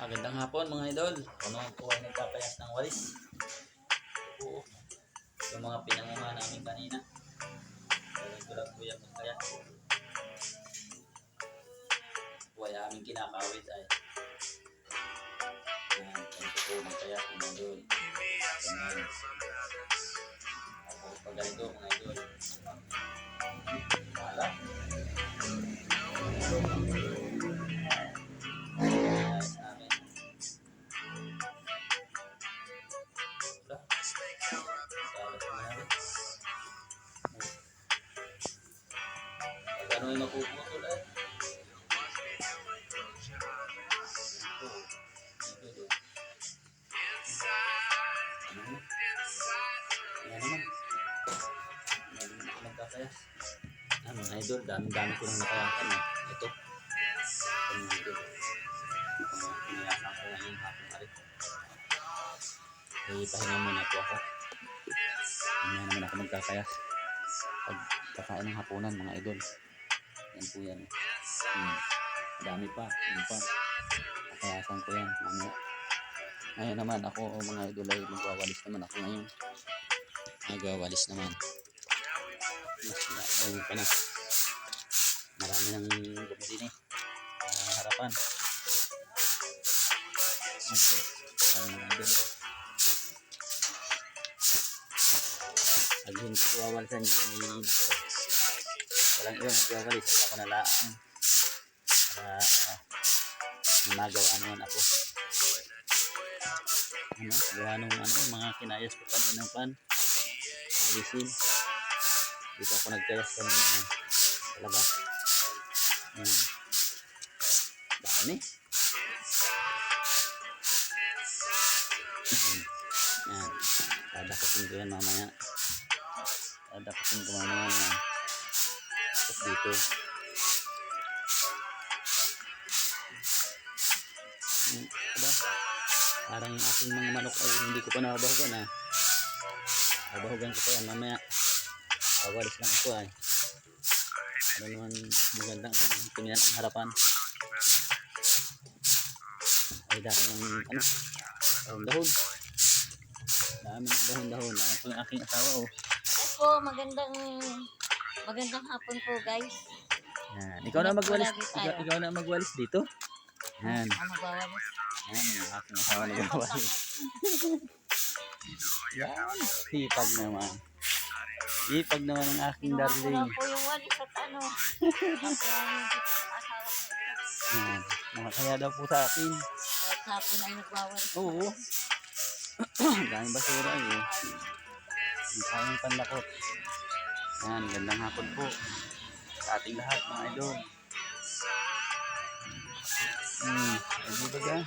Magandang hapon mga idol. Puno po ay nagpapayas ng walis. Oo. Yung mga pinanguha namin kanina. Ito lang po yung magkaya. Po ay aming kinakawit ay. Ito po magkaya mga idol. Ayan. Ako pag ganito mga idol. Wala. Ano yung napuputol eh? Ano mga idol, dami-dami ko nang nakayakan eh. Ito. Ito mga idol. Pinayakan ko ngayong hapon na rin. Pahinga muna po ako. Hindi naman ako magkakayas. Pag kakain ng hapunan mga idol. Yan po yan. Dami pa. Yan pa. Kakayasan ko yan. Ngayon naman ako mga idol ay magwawalis naman ako ngayon. Magwawalis naman. Ayun pa na. Marami nang bumili eh. Harapan. Mga idol. Pag hindi ko wawalisan yung walang iyon magwawalis. Kaya ako nalaan. Para managawa naman ako. Gawa nung mga kinayas ko kanina pan. Alisin. Dito ako nagkayas kanina. Sa labas. Dami. Yan. Dadapatin ko yan mamaya. Dadapatin ko mamaya. Tapos dito. Parang aking mga manok ay hindi ko pa nabahugan ha. Nabahugan ko pa yan mamaya. Awalis lang ako ay. Ano naman magandang tingnan ang harapan. Ay dami ng dahon-dahon. Dami ng dahon-dahon. Ako yung aking asawa oh. Opo, magandang hapon po guys. Yan. Ikaw na magwalis. Ikaw na magwalis dito. Yan. Magwawalis. Yan yung aking asawa na magwalis. Yan. Sipag naman. Sipag naman ang aking darling. Kinuha ko po yung walis at ano. Yan. Nakakaya daw po sa akin. At hapon ay nagwawalis. Oo. Daming basura eh. Ang kayang panlakot. Yan. Gandang hapon po. Sa ating lahat mga idol. Ano ba ka?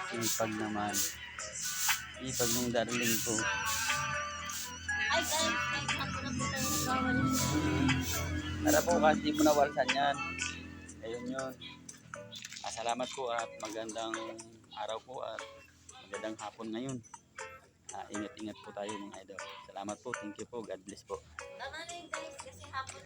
Sipag naman. Sipag ng darling ko. Ay guys, may hapon na po tayo nagwawalis. Tara po kasi di mo nawalsan yan. Ayun yun. Salamat po at magandang araw po at magandang hapon ngayon. Ingat-ingat po tayo mga idol. Salamat po. Thank you po. God bless po. Tama na yun guys kasi hapon.